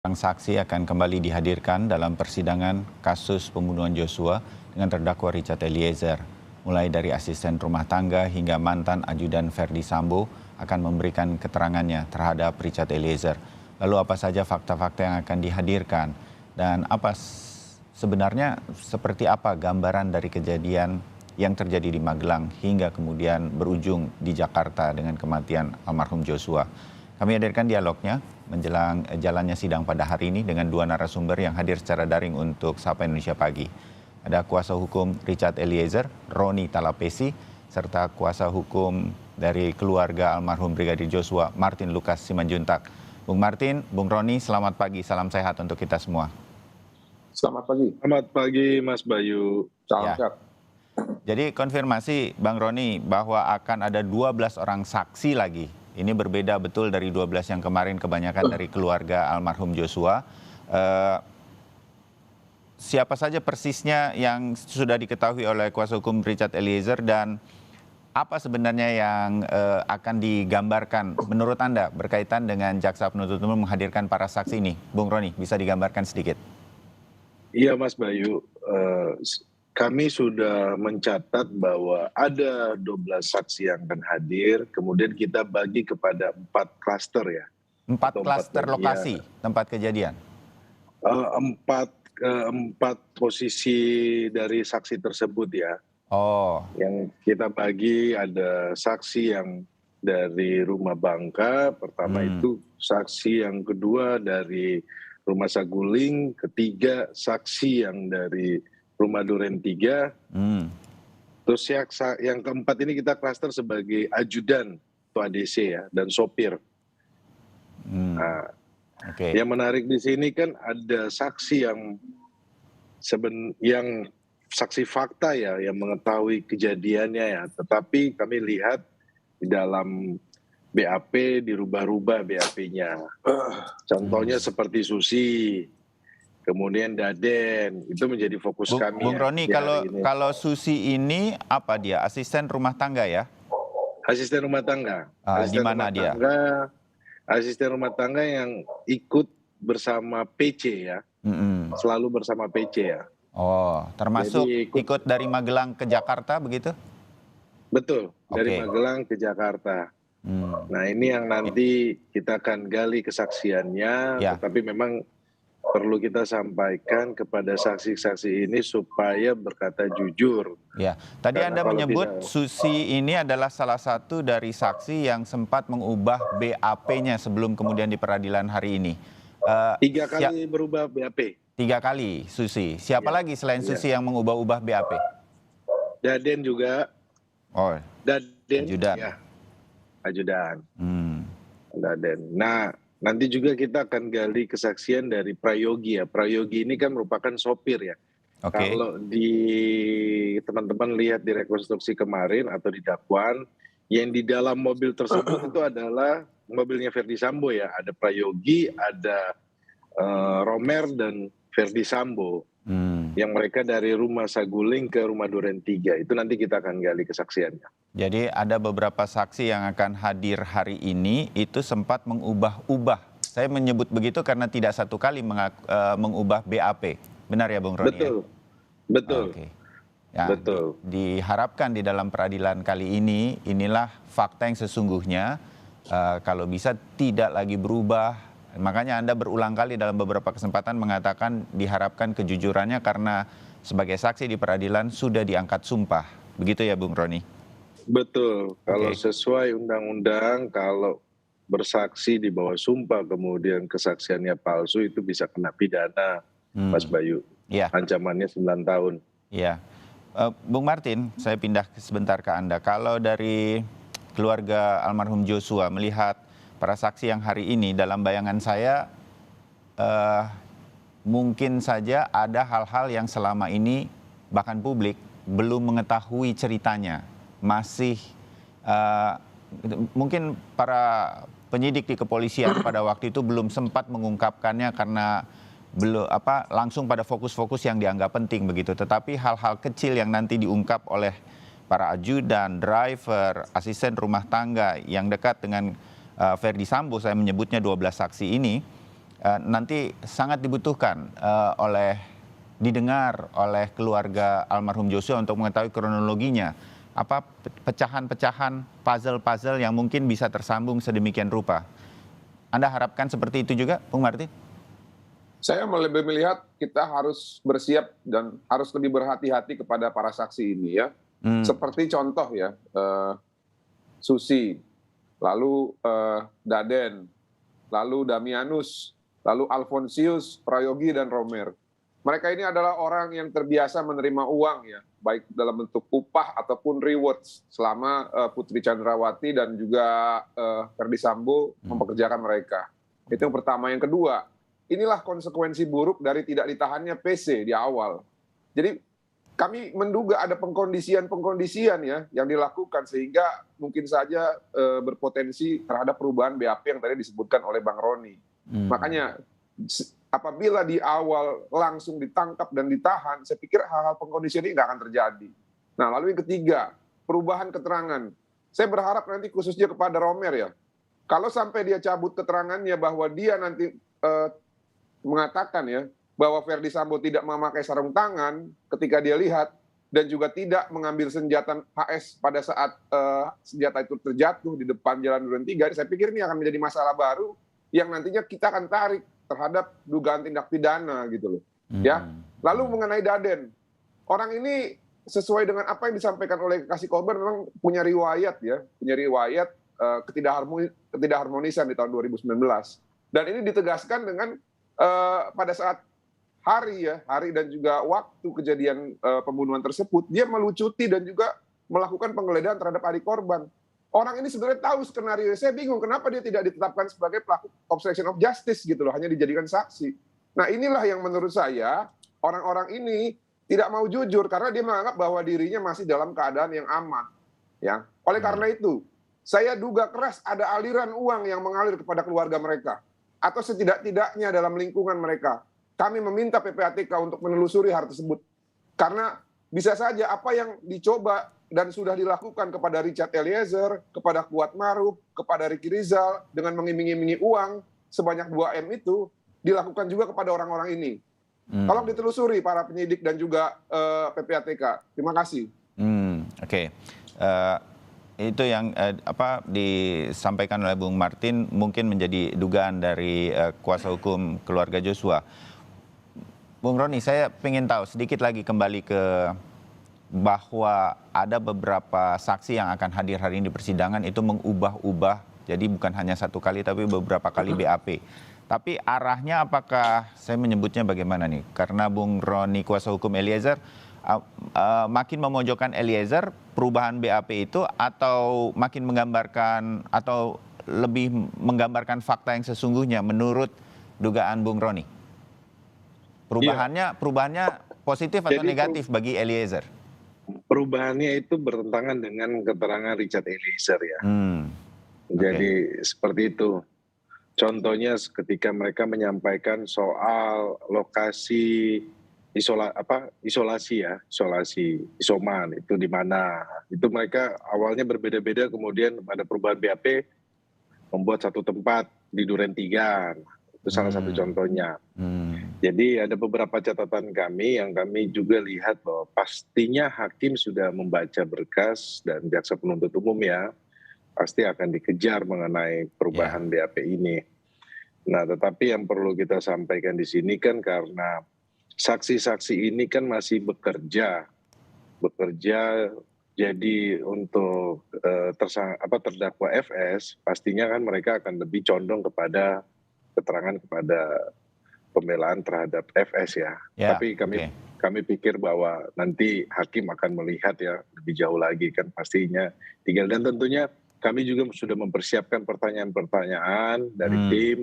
Sang saksi akan kembali dihadirkan dalam persidangan kasus pembunuhan Joshua dengan terdakwa Richard Eliezer. Mulai dari asisten rumah tangga hingga mantan ajudan Verdi Sambo akan memberikan keterangannya terhadap Richard Eliezer. Lalu apa saja fakta-fakta yang akan dihadirkan dan sebenarnya seperti apa gambaran dari kejadian yang terjadi di Magelang hingga kemudian berujung di Jakarta dengan kematian almarhum Joshua. Kami hadirkan dialognya menjelang jalannya sidang pada hari ini dengan dua narasumber yang hadir secara daring untuk Sapa Indonesia Pagi. Ada kuasa hukum Richard Eliezer, Roni Talapesi, serta kuasa hukum dari keluarga almarhum Brigadir Joshua, Martin Lucas Simanjuntak. Bung Martin, Bung Roni, selamat pagi, salam sehat untuk kita semua. Selamat pagi. Selamat pagi Mas Bayu, salam sehat. Jadi konfirmasi Bang Roni bahwa akan ada 12 orang saksi lagi. Ini berbeda betul dari 12 yang kemarin, kebanyakan dari keluarga almarhum Joshua. Siapa saja persisnya yang sudah diketahui oleh kuasa hukum Richard Eliezer dan apa sebenarnya yang akan digambarkan menurut Anda berkaitan dengan jaksa penuntut umum menghadirkan para saksi ini? Bung Roni, bisa digambarkan sedikit? Iya Mas Bayu, kami sudah mencatat bahwa ada 12 saksi yang akan hadir, kemudian kita bagi kepada 4 klaster ya. 4 klaster lokasi tempat kejadian? 4 posisi dari saksi tersebut ya. Oh. Yang kita bagi ada saksi yang dari Rumah Bangka, pertama itu saksi yang kedua dari Rumah Saguling, ketiga saksi yang dari Rumah Duren 3, terus yang keempat ini kita klaster sebagai ajudan atau ADC ya, dan sopir. Nah, yang menarik di sini kan ada saksi yang saksi fakta ya, yang mengetahui kejadiannya ya, tetapi kami lihat di dalam BAP dirubah-rubah BAP-nya. Contohnya seperti Susi, kemudian Daden, itu menjadi fokus kami. Bung Roni, kalau Susi ini apa dia? Asisten rumah tangga ya? Asisten rumah tangga. Di mana dia? Asisten rumah tangga yang ikut bersama PC ya, selalu bersama PC ya. Oh, termasuk ikut dari Magelang ke Jakarta begitu? Betul, dari Magelang ke Jakarta. Nah ini yang nanti kita akan gali kesaksiannya, tetapi memang perlu kita sampaikan kepada saksi-saksi ini supaya berkata jujur. Ya, tadi Anda menyebut Susi ini adalah salah satu dari saksi yang sempat mengubah BAP-nya sebelum kemudian di peradilan hari ini. 3 kali berubah BAP. 3 kali Susi. Siapa lagi selain Susi yang mengubah-ubah BAP? Daden juga. Oh, Daden. ajudan. Ya, ajudan. Daden. Nah, nanti juga kita akan gali kesaksian dari Prayogi ya. Prayogi ini kan merupakan sopir ya. Kalau teman-teman lihat di rekonstruksi kemarin atau di dakwaan, yang di dalam mobil tersebut itu adalah mobilnya Verdi Sambo ya. Ada Prayogi, ada Romer dan Verdi Sambo. Yang mereka dari Rumah Saguling ke Rumah Duren 3. Itu nanti kita akan gali kesaksiannya. Jadi ada beberapa saksi yang akan hadir hari ini itu sempat mengubah-ubah. Saya menyebut begitu karena tidak satu kali mengubah BAP. Benar ya Bung Roni? Betul, betul. Ya, betul. Diharapkan di dalam peradilan kali ini, inilah fakta yang sesungguhnya. Kalau bisa tidak lagi berubah. Makanya Anda berulang kali dalam beberapa kesempatan mengatakan diharapkan kejujurannya karena sebagai saksi di peradilan sudah diangkat sumpah. Begitu ya Bung Roni? Betul. Kalau sesuai undang-undang, kalau bersaksi di bawah sumpah kemudian kesaksiannya palsu itu bisa kena pidana, Mas Bayu. Ancamannya 9 tahun. Iya. Bung Martin, saya pindah sebentar ke Anda. Kalau dari keluarga almarhum Joshua melihat para saksi yang hari ini, dalam bayangan saya mungkin saja ada hal-hal yang selama ini bahkan publik belum mengetahui ceritanya. Masih mungkin para penyidik di kepolisian pada waktu itu belum sempat mengungkapkannya karena langsung pada fokus-fokus yang dianggap penting begitu. Tetapi hal-hal kecil yang nanti diungkap oleh para ajudan, driver, asisten rumah tangga yang dekat dengan Verdi Sambo, saya menyebutnya 12 saksi ini, nanti sangat dibutuhkan didengar oleh keluarga almarhum Joshua untuk mengetahui kronologinya. Apa pecahan-pecahan puzzle-puzzle yang mungkin bisa tersambung sedemikian rupa. Anda harapkan seperti itu juga, Bung Martin? Saya lebih melihat kita harus bersiap dan harus lebih berhati-hati kepada para saksi ini ya. Seperti contoh ya, Susi, lalu Daden, lalu Damianus, lalu Alfonsius, Prayogi, dan Romer. Mereka ini adalah orang yang terbiasa menerima uang ya, baik dalam bentuk upah ataupun rewards selama Putri Chandrawati dan juga Ferdy Sambo mempekerjakan mereka. Itu yang pertama. Yang kedua, inilah konsekuensi buruk dari tidak ditahannya PC di awal. Jadi kami menduga ada pengkondisian ya yang dilakukan sehingga mungkin saja berpotensi terhadap perubahan BAP yang tadi disebutkan oleh Bang Roni. Makanya apabila di awal langsung ditangkap dan ditahan, saya pikir hal-hal pengkondisian ini nggak akan terjadi. Nah, lalu yang ketiga, perubahan keterangan. Saya berharap nanti khususnya kepada Romer ya, kalau sampai dia cabut keterangannya bahwa dia nanti mengatakan ya, bahwa Ferdy Sambo tidak memakai sarung tangan ketika dia lihat, dan juga tidak mengambil senjata HS pada saat senjata itu terjatuh di depan Jalan Duren 3, saya pikir ini akan menjadi masalah baru yang nantinya kita akan tarik terhadap dugaan tindak pidana gitu loh. Ya. Lalu mengenai Daden, orang ini sesuai dengan apa yang disampaikan oleh kekasih korban memang punya riwayat ya, punya riwayat ketidakharmonisan di tahun 2019. Dan ini ditegaskan dengan pada saat hari dan juga waktu kejadian pembunuhan tersebut, dia melucuti dan juga melakukan penggeledahan terhadap adik korban. Orang ini sebenarnya tahu skenario. Saya bingung kenapa dia tidak ditetapkan sebagai pelaku obstruction of justice gitu loh, hanya dijadikan saksi. Nah, inilah yang menurut saya orang-orang ini tidak mau jujur karena dia menganggap bahwa dirinya masih dalam keadaan yang aman. Ya, oleh karena itu, saya duga keras ada aliran uang yang mengalir kepada keluarga mereka atau setidak-tidaknya dalam lingkungan mereka. Kami meminta PPATK untuk menelusuri hal tersebut. Karena bisa saja apa yang dicoba dan sudah dilakukan kepada Richard Eliezer, kepada Kuat Maruf, kepada Ricky Rizal, dengan mengiming-imingi uang sebanyak 2M itu, dilakukan juga kepada orang-orang ini. Tolong ditelusuri para penyidik dan juga PPATK. Terima kasih. Oke. Itu yang disampaikan oleh Bung Martin mungkin menjadi dugaan dari kuasa hukum keluarga Joshua. Bung Roni, saya ingin tahu sedikit lagi kembali ke bahwa ada beberapa saksi yang akan hadir hari ini di persidangan itu mengubah-ubah, jadi bukan hanya satu kali tapi beberapa kali BAP. Tapi arahnya apakah, saya menyebutnya bagaimana nih, karena Bung Roni kuasa hukum Eliezer, makin memojokkan Eliezer perubahan BAP itu atau makin menggambarkan atau lebih menggambarkan fakta yang sesungguhnya menurut dugaan Bung Roni? Perubahannya positif atau negatif bagi Eliezer? Perubahannya itu bertentangan dengan keterangan Richard Eliezer ya. Jadi seperti itu. Contohnya ketika mereka menyampaikan soal lokasi isolasi isoman itu di mana. Itu mereka awalnya berbeda-beda, kemudian ada perubahan BAP membuat satu tempat di Duren 3. Itu salah satu contohnya. Jadi ada beberapa catatan kami yang kami juga lihat bahwa pastinya hakim sudah membaca berkas dan jaksa penuntut umum ya pasti akan dikejar mengenai perubahan BAP ini. Nah, tetapi yang perlu kita sampaikan di sini kan karena saksi-saksi ini kan masih bekerja jadi untuk terdakwa FS pastinya kan mereka akan lebih condong kepada keterangan kepada pembelaan terhadap FS ya. Tapi kami pikir bahwa nanti hakim akan melihat ya lebih jauh lagi kan pastinya tinggal, dan tentunya kami juga sudah mempersiapkan pertanyaan-pertanyaan dari tim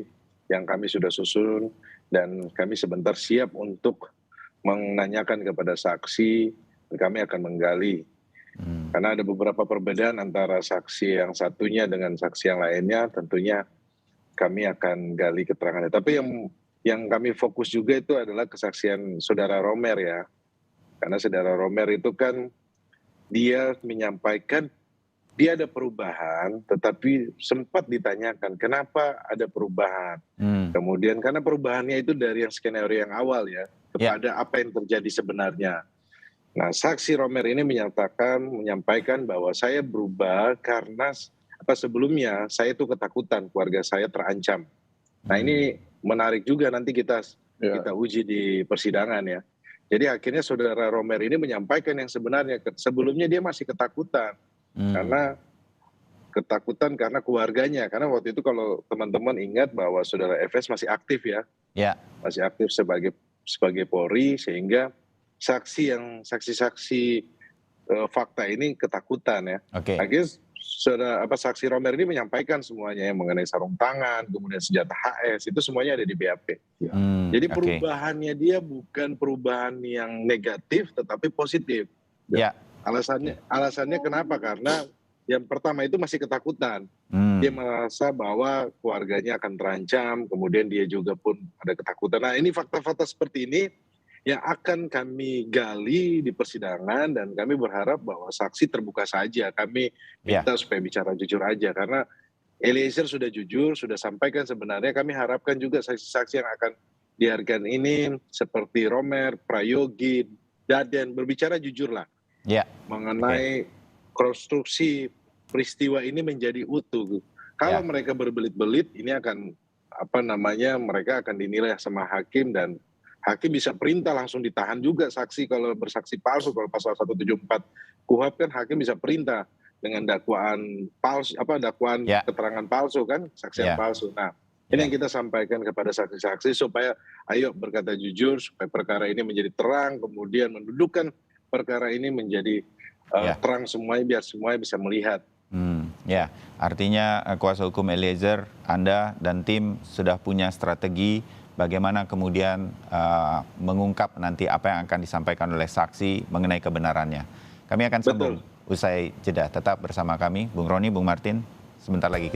yang kami sudah susun dan kami sebentar siap untuk menanyakan kepada saksi, kami akan menggali. Karena ada beberapa perbedaan antara saksi yang satunya dengan saksi yang lainnya, tentunya kami akan gali keterangannya. Tapi yang kami fokus juga itu adalah kesaksian Saudara Romer ya. Karena Saudara Romer itu kan dia menyampaikan dia ada perubahan, tetapi sempat ditanyakan kenapa ada perubahan. Kemudian karena perubahannya itu dari yang skenario yang awal ya, kepada apa yang terjadi sebenarnya. Nah, saksi Romer ini menyampaikan bahwa saya berubah karena sebelumnya saya itu ketakutan, keluarga saya terancam. Nah, ini menarik juga, nanti kita uji di persidangan ya. Jadi akhirnya saudara Romer ini menyampaikan yang sebenarnya. Sebelumnya dia masih ketakutan. Karena keluarganya. Karena waktu itu kalau teman-teman ingat bahwa saudara FS masih aktif ya. Masih aktif sebagai Polri, sehingga saksi-saksi fakta ini ketakutan ya. Akhirnya saksi Romer ini menyampaikan semuanya yang mengenai sarung tangan, kemudian senjata HS, itu semuanya ada di BAP. Jadi perubahannya dia bukan perubahan yang negatif, tetapi positif. Alasannya kenapa? Karena yang pertama itu masih ketakutan. Dia merasa bahwa keluarganya akan terancam, kemudian dia juga pun ada ketakutan. Nah, ini fakta-fakta seperti ini yang akan kami gali di persidangan, dan kami berharap bahwa saksi terbuka saja. Kami minta supaya bicara jujur aja, karena Eliezer sudah jujur, sudah sampaikan sebenarnya. Kami harapkan juga saksi-saksi yang akan dihadirkan ini seperti Romer, Prayogi, Daden, berbicara jujurlah mengenai konstruksi peristiwa ini menjadi utuh. Kalau mereka berbelit-belit, ini akan mereka akan dinilai sama hakim, dan hakim bisa perintah langsung ditahan juga saksi kalau bersaksi palsu. Kalau pasal 174 KUHP kan hakim bisa perintah dengan dakwaan palsu, keterangan palsu kan, saksian palsu. Nah, ini yang kita sampaikan kepada saksi-saksi supaya ayo berkata jujur, supaya perkara ini menjadi terang, kemudian mendudukkan perkara ini menjadi terang semuanya, biar semuanya bisa melihat. Artinya kuasa hukum Eliezer, Anda dan tim sudah punya strategi bagaimana kemudian mengungkap nanti apa yang akan disampaikan oleh saksi mengenai kebenarannya. Kami akan sambung usai jeda. Tetap bersama kami, Bung Roni, Bung Martin, sebentar lagi.